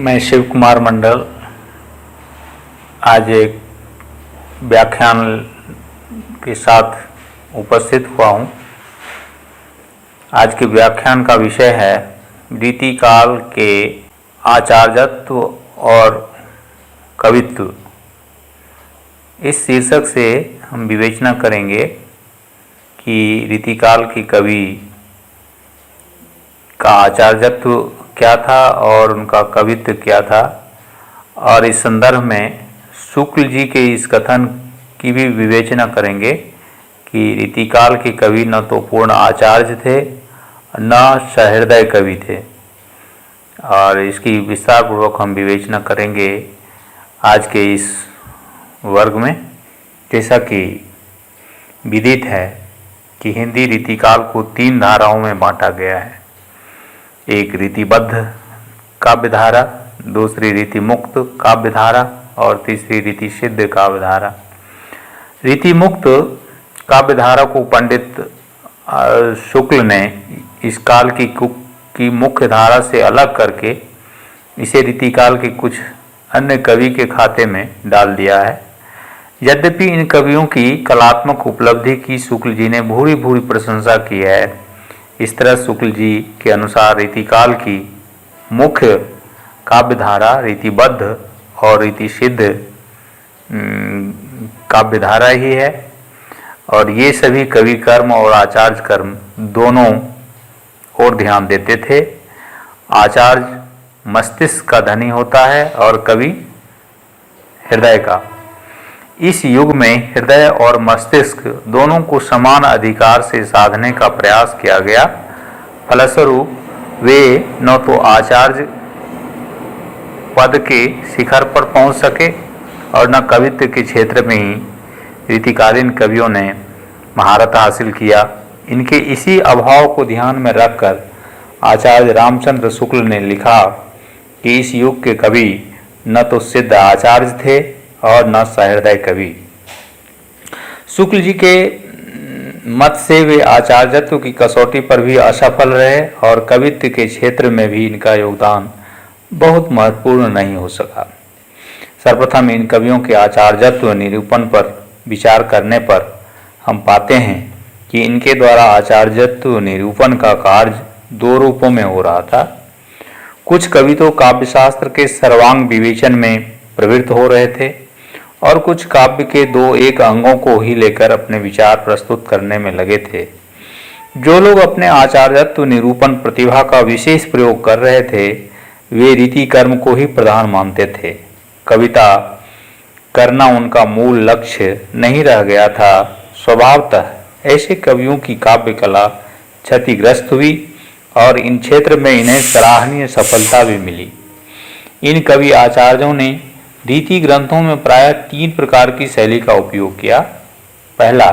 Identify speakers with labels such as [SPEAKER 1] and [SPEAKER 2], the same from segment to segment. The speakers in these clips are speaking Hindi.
[SPEAKER 1] मैं शिव कुमार मंडल आज एक व्याख्यान के साथ उपस्थित हुआ हूँ। आज के व्याख्यान का विषय है रीतिकाल के आचार्यत्व और कवित्व। इस शीर्षक से हम विवेचना करेंगे कि रीतिकाल के कवि का आचार्यत्व क्या था और उनका कवित्व क्या था, और इस संदर्भ में शुक्ल जी के इस कथन की भी विवेचना करेंगे कि रीतिकाल के कवि न तो पूर्ण आचार्य थे न सहृदय कवि थे, और इसकी विस्तार पूर्वक हम विवेचना करेंगे आज के इस वर्ग में। जैसा कि विदित है कि हिंदी रीतिकाल को 3 धाराओं में बांटा गया है। एक रीतिबद्ध काव्यधारा, दूसरी रीतिमुक्त काव्यधारा और तीसरी रीतिसिद्ध काव्यधारा। रीतिमुक्त काव्यधारा को पंडित शुक्ल ने इस काल की मुख्य धारा से अलग करके इसे रीतिकाल के कुछ अन्य कवि के खाते में डाल दिया है। यद्यपि इन कवियों की कलात्मक उपलब्धि की शुक्ल जी ने भूरी भूरी प्रशंसा की है। इस तरह शुक्ल जी के अनुसार रीतिकाल की मुख्य काव्यधारा रीतिबद्ध और रीतिसिद्ध काव्यधारा ही है, और ये सभी कवि कर्म और आचार्य कर्म दोनों ओर ध्यान देते थे। आचार्य मस्तिष्क का धनी होता है और कवि हृदय का। इस युग में हृदय और मस्तिष्क दोनों को समान अधिकार से साधने का प्रयास किया गया। फलस्वरूप वे न तो आचार्य पद के शिखर पर पहुंच सके और न कवित्व के क्षेत्र में ही रीतिकालीन कवियों ने महारत हासिल किया। इनके इसी अभाव को ध्यान में रखकर आचार्य रामचंद्र शुक्ल ने लिखा कि इस युग के कवि न तो सिद्ध आचार्य थे और न सहृदय कवि। शुक्ल जी के मत से वे आचार्यत्व की कसौटी पर भी असफल रहे और कवित्व के क्षेत्र में भी इनका योगदान बहुत महत्वपूर्ण नहीं हो सका। सर्वप्रथम इन कवियों के आचार्यत्व निरूपण पर विचार करने पर हम पाते हैं कि इनके द्वारा आचार्यत्व निरूपण का कार्य 2 रूपों में हो रहा था। कुछ कवि तो काव्यशास्त्र के सर्वांग विवेचन में प्रवृत्त हो रहे थे और कुछ काव्य के 2-1 अंगों को ही लेकर अपने विचार प्रस्तुत करने में लगे थे। जो लोग अपने आचार्यत्व निरूपण प्रतिभा का विशेष प्रयोग कर रहे थे वे रीति कर्म को ही प्रधान मानते थे। कविता करना उनका मूल लक्ष्य नहीं रह गया था। स्वभावतः ऐसे कवियों की काव्य कला क्षतिग्रस्त हुई और इन क्षेत्र में इन्हें सराहनीय सफलता भी मिली। इन कवि आचार्यों ने रीति ग्रंथों में प्रायः 3 प्रकार की शैली का उपयोग किया। पहला,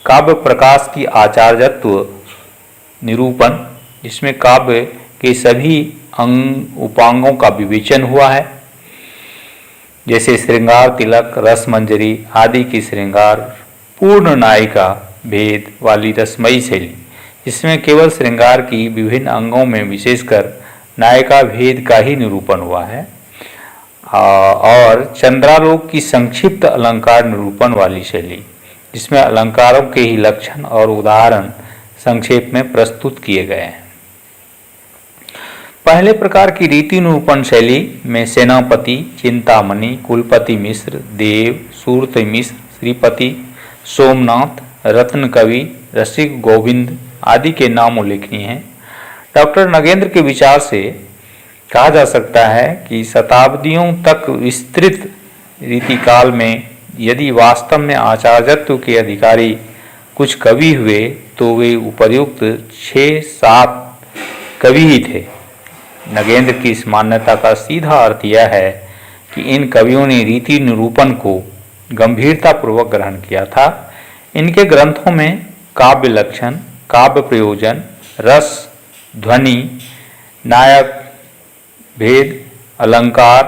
[SPEAKER 1] काव्य प्रकाश की आचार्यत्व निरूपण, जिसमें काव्य के सभी उपांगों का विवेचन हुआ है, जैसे श्रृंगार तिलक, रस मंजरी आदि की श्रृंगार पूर्ण नायिका भेद वाली रसमयी शैली, जिसमें केवल श्रृंगार की विभिन्न अंगों में विशेषकर नायिका भेद का ही निरूपण हुआ है, और चंद्रालोक की संक्षिप्त अलंकार निरूपण वाली शैली, जिसमें अलंकारों के ही लक्षण और उदाहरण संक्षेप में प्रस्तुत किए गए हैं। पहले प्रकार की रीति निरूपण शैली में सेनापति, चिंतामणि, कुलपति मिश्र, देव, सूरत मिश्र, श्रीपति, सोमनाथ, रत्न कवि, रसिक गोविंद आदि के नाम उल्लेखनीय हैं। डॉक्टर नगेंद्र के विचार से कहा जा सकता है कि शताब्दियों तक विस्तृत रीतिकाल में यदि वास्तव में आचार्यत्व के अधिकारी कुछ कवि हुए तो वे उपर्युक्त 6-7 कवि ही थे। नगेंद्र की इस मान्यता का सीधा अर्थ यह है कि इन कवियों ने रीति निरूपण को गंभीरतापूर्वक ग्रहण किया था। इनके ग्रंथों में काव्य लक्षण, काव्य प्रयोजन, रस, ध्वनि, नायक भेद, अलंकार,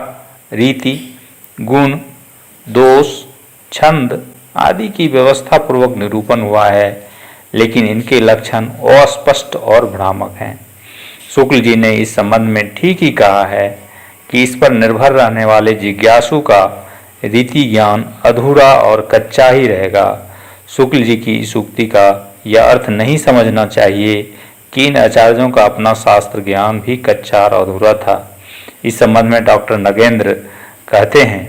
[SPEAKER 1] रीति, गुण, दोष, छंद आदि की व्यवस्था पूर्वक निरूपण हुआ है, लेकिन इनके लक्षण अस्पष्ट और भ्रामक हैं। शुक्ल जी ने इस संबंध में ठीक ही कहा है कि इस पर निर्भर रहने वाले जिज्ञासु का रीति ज्ञान अधूरा और कच्चा ही रहेगा। शुक्ल जी की इस उक्ति का यह अर्थ नहीं समझना चाहिए कि इन आचार्यों का अपना शास्त्र ज्ञान भी कच्चा और अधूरा था। इस संबंध में डॉक्टर नगेंद्र कहते हैं,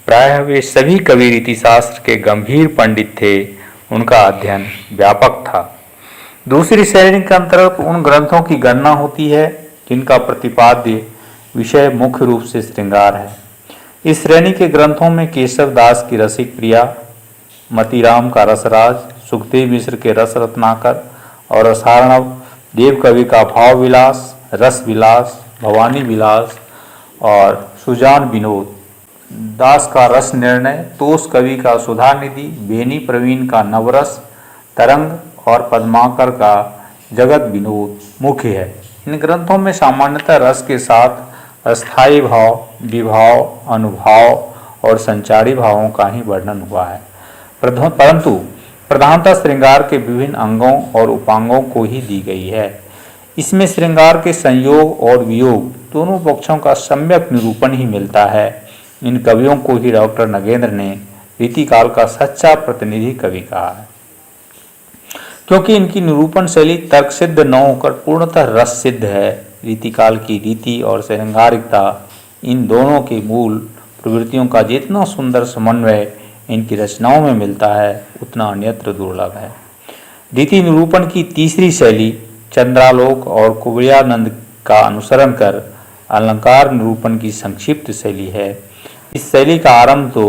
[SPEAKER 1] प्रायः वे सभी कवि रीति शास्त्र के गंभीर पंडित थे, उनका अध्ययन व्यापक था। दूसरी श्रेणी के अंतर्गत उन ग्रंथों की गणना होती है जिनका प्रतिपाद्य विषय मुख्य रूप से श्रृंगार है। इस श्रेणी के ग्रंथों में केशव दास की रसिक प्रिया, मतीराम का रसराज, सुखदेव मिश्र के रस रत्नाकर और रसार्णव, देव कवि का भाव विलास, रस विलास, भवानी विलास और सुजान विनोद, दास का रस निर्णय, तोष कवि का सुधा निधि, बेनी प्रवीण का नवरस तरंग और पद्माकर का जगत विनोद मुख्य है। इन ग्रंथों में सामान्यतः रस के साथ अस्थायी भाव, विभाव, अनुभाव और संचारी भावों का ही वर्णन हुआ है, परंतु प्रधानतः श्रृंगार के विभिन्न अंगों और उपांगों को ही दी गई है। इसमें श्रृंगार के संयोग और वियोग दोनों पक्षों का सम्यक निरूपण ही मिलता है। इन कवियों को ही डॉक्टर नगेंद्र ने रीतिकाल का सच्चा प्रतिनिधि कवि कहा है, क्योंकि इनकी निरूपण शैली तर्क सिद्ध न होकर पूर्णतः रस सिद्ध है। रीतिकाल की रीति और श्रृंगारिकता, इन दोनों के मूल प्रवृत्तियों का जितना सुंदर समन्वय इनकी रचनाओं में मिलता है उतना अन्यत्र दुर्लभ है। रीति निरूपण की तीसरी शैली चंद्रालोक और कुबेरानंद का अनुसरण कर अलंकार निरूपण की संक्षिप्त शैली है। इस शैली का आरंभ तो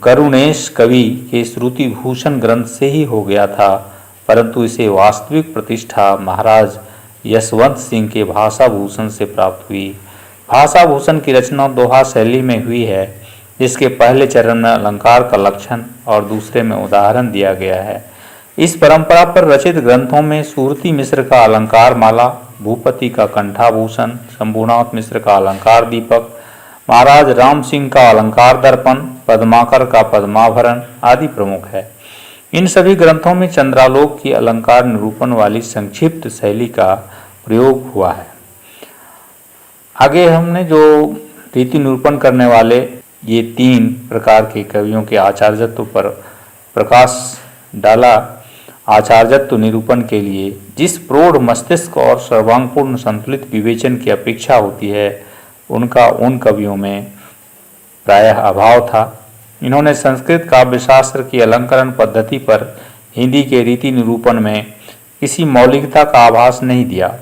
[SPEAKER 1] करुणेश कवि के श्रुति भूषण ग्रंथ से ही हो गया था, परंतु इसे वास्तविक प्रतिष्ठा महाराज यशवंत सिंह के भाषा भूषण से प्राप्त हुई। भाषा भूषण की रचना दोहा शैली में हुई है, जिसके पहले चरण में अलंकार का लक्षण और दूसरे में उदाहरण दिया गया है। इस परंपरा पर रचित ग्रंथों में सूरती मिश्र का अलंकार माला, भूपति का कंठाभूषण, शंभुनाथ मिश्र का अलंकार दीपक, महाराज राम सिंह का अलंकार दर्पण, पद्माकर का पद्माभरण आदि प्रमुख है। इन सभी ग्रंथों में चंद्रालोक की अलंकार निरूपण वाली संक्षिप्त शैली का प्रयोग हुआ है। आगे हमने जो रीति निरूपण करने वाले ये 3 प्रकार के कवियों के आचार्यत्व पर प्रकाश डाला। आचार्यत्व निरूपण के लिए जिस प्रौढ़ मस्तिष्क और सर्वांगपूर्ण संतुलित विवेचन की अपेक्षा होती है, उनका उन कवियों में प्रायः अभाव था। इन्होंने संस्कृत काव्यशास्त्र की अलंकरण पद्धति पर हिंदी के रीति निरूपण में किसी मौलिकता का आभास नहीं दिया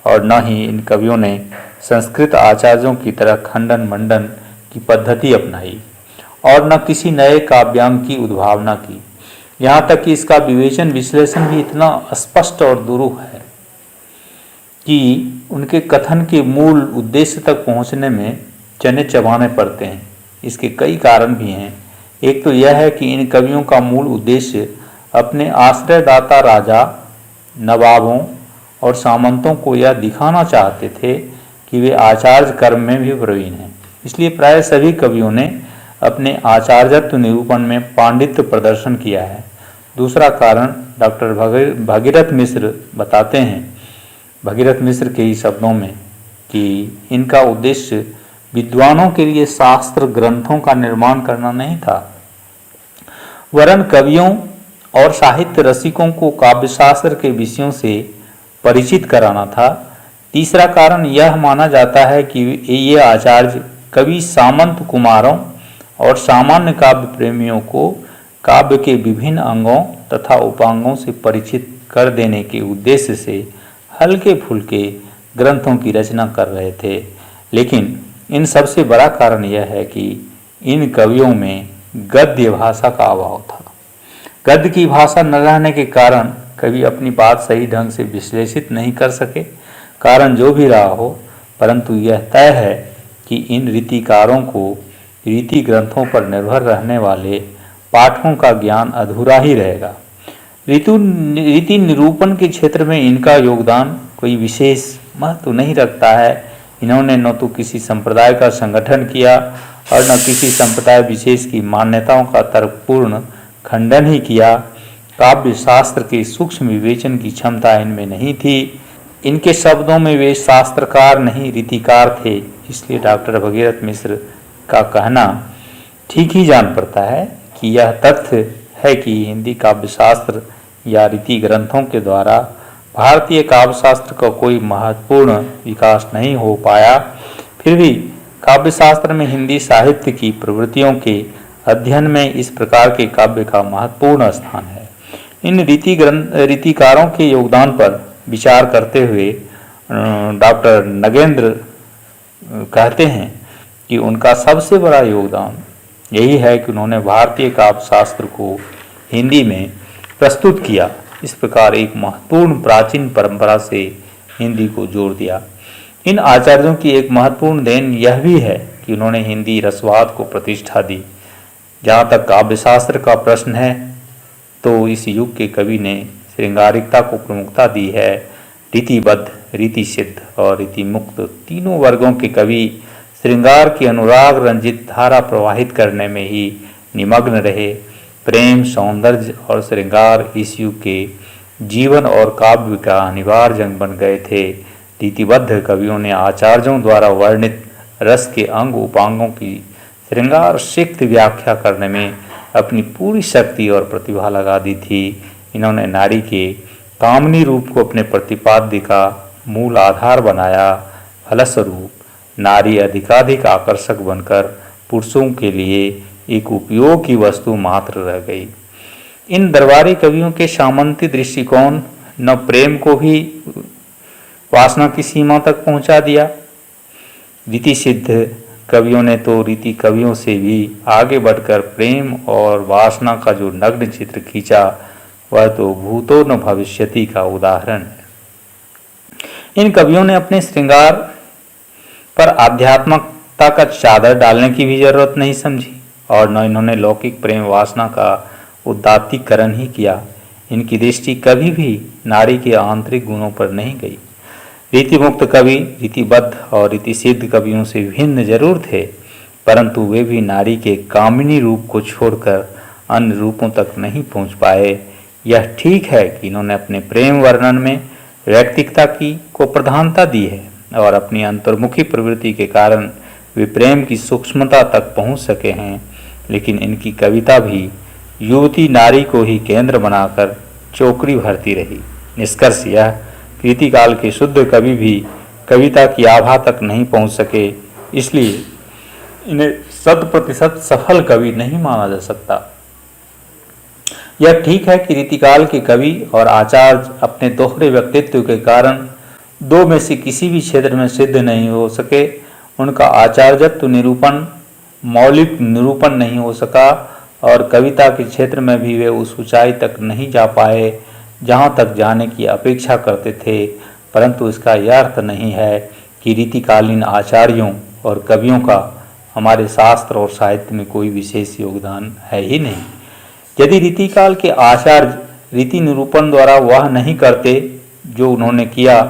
[SPEAKER 1] और न ही इन कवियों ने संस्कृत आचार्यों की तरह खंडन मंडन की पद्धति अपनाई और न किसी नए काव्यांग की उद्भावना की। यहाँ तक कि इसका विवेचन विश्लेषण भी इतना स्पष्ट और दुरूह है कि उनके कथन के मूल उद्देश्य तक पहुँचने में चने चबाने पड़ते हैं। इसके कई कारण भी हैं। एक तो यह है कि इन कवियों का मूल उद्देश्य अपने आश्रयदाता राजा, नवाबों और सामंतों को यह दिखाना चाहते थे कि वे आचार्य कर्म में भी प्रवीण हैं। इसलिए प्राय सभी कवियों ने अपने आचार्यत्व निरूपण में पांडित्य प्रदर्शन किया है। दूसरा कारण डॉक्टर भगीरथ मिश्र बताते हैं, भगीरथ मिश्र के ही शब्दों में, कि इनका उद्देश्य विद्वानों के लिए शास्त्र ग्रंथों का निर्माण करना नहीं था, वरन कवियों और साहित्य रसिकों को काव्यशास्त्र के विषयों से परिचित कराना था। तीसरा कारण यह माना जाता है कि ये आचार्य कवि सामंत कुमारों और सामान्य काव्य प्रेमियों को काव्य के विभिन्न अंगों तथा उपांगों से परिचित कर देने के उद्देश्य से हल्के फुल्के ग्रंथों की रचना कर रहे थे। लेकिन इन सबसे बड़ा कारण यह है कि इन कवियों में गद्य भाषा का अभाव था। गद्य की भाषा न रहने के कारण कवि अपनी बात सही ढंग से विश्लेषित नहीं कर सके। कारण जो भी रहा हो, परंतु यह तय है कि इन रीतिकारों को रीति ग्रंथों पर निर्भर रहने वाले पाठकों का ज्ञान अधूरा ही रहेगा। रीति निरूपण के क्षेत्र में इनका योगदान कोई विशेष महत्व नहीं रखता है। इन्होंने न तो किसी संप्रदाय का संगठन किया और न किसी संप्रदाय विशेष की मान्यताओं का तर्कपूर्ण खंडन ही किया। काव्य शास्त्र के सूक्ष्म विवेचन की क्षमता इनमें नहीं थी। इनके शब्दों में वे शास्त्रकार नहीं रीतिकार थे, इसलिए डॉक्टर भगीरथ मिश्र का कहना ठीक ही जान पड़ता है कि यह तथ्य है कि हिंदी काव्य शास्त्र या रीति ग्रंथों के द्वारा भारतीय काव्य शास्त्र का कोई महत्वपूर्ण विकास नहीं हो पाया। फिर भी काव्य शास्त्र में हिंदी साहित्य की प्रवृत्तियों के अध्ययन में इस प्रकार के काव्य का महत्वपूर्ण स्थान है। इन रीतिकारों के योगदान पर विचार करते हुए डॉक्टर नगेंद्र कहते हैं कि उनका सबसे बड़ा योगदान यही है कि उन्होंने भारतीय काव्य शास्त्र को हिंदी में प्रस्तुत किया। इस प्रकार एक महत्वपूर्ण प्राचीन परंपरा से हिंदी को जोड़ दिया। इन आचार्यों की एक महत्वपूर्ण देन यह भी है कि उन्होंने हिंदी रसवाद को प्रतिष्ठा दी। जहाँ तक काव्य शास्त्र का प्रश्न है तो इस युग के कवि ने श्रृंगारिकता को प्रमुखता दी है। रीतिबद्ध, रीति सिद्ध और रीति मुक्त तीनों वर्गों के कवि श्रृंगार की अनुराग रंजित धारा प्रवाहित करने में ही निमग्न रहे। प्रेम, सौंदर्य और श्रृंगार इस युग के जीवन और काव्य का अनिवार्य अंग बन गए थे। रीतिबद्ध कवियों ने आचार्यों द्वारा वर्णित रस के अंग उपांगों की श्रृंगार सिक्त व्याख्या करने में अपनी पूरी शक्ति और प्रतिभा लगा दी थी। इन्होंने नारी के कामनी रूप को अपने प्रतिपाद्य का मूल आधार बनाया। फलस्वरूप नारी अधिकाधिक आकर्षक बनकर पुरुषों के लिए एक उपयोग की वस्तु मात्र रह गई। इन दरबारी कवियों के सामंती दृष्टिकोण न प्रेम को भी वासना की सीमा तक पहुंचा दिया। रीति सिद्ध कवियों ने तो रीति कवियों से भी आगे बढ़कर प्रेम और वासना का जो नग्न चित्र खींचा वह तो भूतो न भविष्यति का उदाहरण है। इन कवियों ने अपने श्रृंगार पर आध्यात्मिकता का चादर डालने की भी जरूरत नहीं समझी और न इन्होंने लौकिक प्रेम वासना का उदात्तीकरण ही किया। इनकी दृष्टि कभी भी नारी के आंतरिक गुणों पर नहीं गई। रीति मुक्त कवि रीतिबद्ध और रीति सिद्ध कवियों से भिन्न जरूर थे, परंतु वे भी नारी के कामिनी रूप को छोड़कर अन्य रूपों तक नहीं पहुंच पाए। यह ठीक है कि इन्होंने अपने प्रेम वर्णन में व्यक्तिकता को प्रधानता दी है और अपनी अंतर्मुखी प्रवृत्ति के कारण वे प्रेम की सूक्ष्मता तक पहुंच सके हैं, लेकिन इनकी कविता भी युवती नारी को ही केंद्र बनाकर चौकड़ी भरती रही। निष्कर्ष यह रीतिकाल के शुद्ध कवि भी कविता की आभा तक नहीं पहुंच सके, इसलिए इन्हें 100% सफल कवि नहीं माना जा सकता। यह ठीक है कि रीतिकाल के कवि और आचार्य अपने दोहरे व्यक्तित्व के कारण दो में से किसी भी क्षेत्र में सिद्ध नहीं हो सके। उनका आचार्यत्व निरूपण मौलिक निरूपण नहीं हो सका और कविता के क्षेत्र में भी वे उस ऊंचाई तक नहीं जा पाए जहाँ तक जाने की अपेक्षा करते थे। परंतु इसका यह अर्थ नहीं है कि रीतिकालीन आचार्यों और कवियों का हमारे शास्त्र और साहित्य में कोई विशेष योगदान है ही नहीं। यदि रीतिकाल के आचार्य रीति निरूपण द्वारा वह नहीं करते जो उन्होंने किया,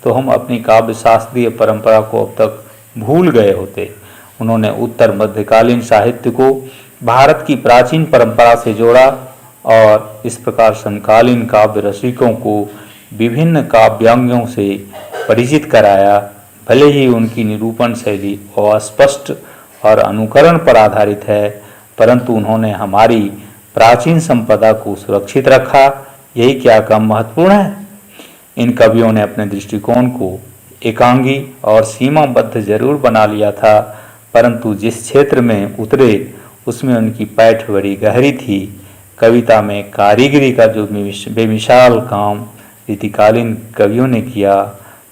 [SPEAKER 1] तो हम अपनी काव्य शास्त्रीय परंपरा को अब तक भूल गए होते। उन्होंने उत्तर मध्यकालीन साहित्य को भारत की प्राचीन परंपरा से जोड़ा और इस प्रकार समकालीन काव्य रसिकों को विभिन्न काव्यांगों से परिचित कराया। भले ही उनकी निरूपण शैली अस्पष्ट और अनुकरण पर आधारित है, परंतु उन्होंने हमारी प्राचीन संपदा को सुरक्षित रखा। यही क्या कम महत्वपूर्ण है। इन कवियों ने अपने दृष्टिकोण को एकांगी और सीमाबद्ध जरूर बना लिया था, परंतु जिस क्षेत्र में उतरे उसमें उनकी पैठ बड़ी गहरी थी। कविता में कारीगरी का जो बेमिसाल काम रीतिकालीन कवियों ने किया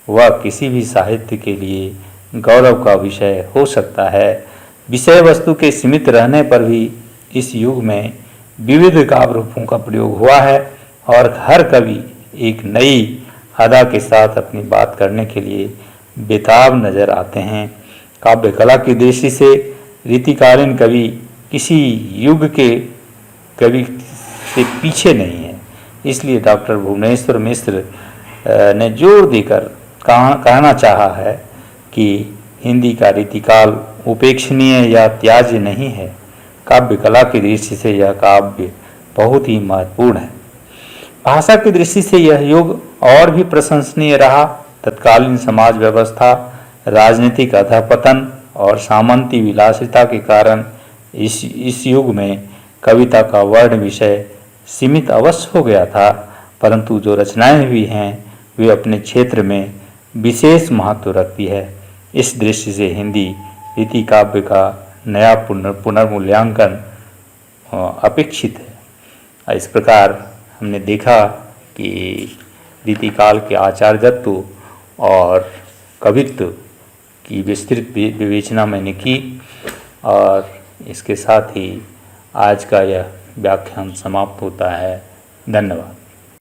[SPEAKER 1] वह किसी भी साहित्य के लिए गौरव का विषय हो सकता है। विषय वस्तु के सीमित रहने पर भी इस युग में विविध काव्य रूपों का प्रयोग हुआ है और हर कवि एक नई अदा के साथ अपनी बात करने के लिए बेताब नजर आते हैं। काव्य कला की दृष्टि से रीतिकालीन कवि किसी युग के कवि से पीछे नहीं है। इसलिए डॉक्टर भुवनेश्वर मिश्र ने जोर देकर कहना चाहा है कि हिंदी का रीतिकाल उपेक्षणीय या त्याज्य नहीं है। काव्य कला की दृष्टि से यह काव्य बहुत ही महत्वपूर्ण है। भाषा की दृष्टि से यह युग और भी प्रशंसनीय रहा। तत्कालीन समाज व्यवस्था, राजनीतिक अधःपतन और सामंती विलासिता के कारण इस युग में कविता का वर्ण विषय सीमित अवश्य हो गया था, परंतु जो रचनाएं भी हैं वे अपने क्षेत्र में विशेष महत्व रखती है। इस दृष्टि से हिंदी रीति काव्य का नया पुनर्मूल्यांकन अपेक्षित है। इस प्रकार हमने देखा कि रीतिकाल के आचार्यत्व और कवित्व की विस्तृत विवेचना मैंने की, और इसके साथ ही आज का यह व्याख्यान समाप्त होता है। धन्यवाद।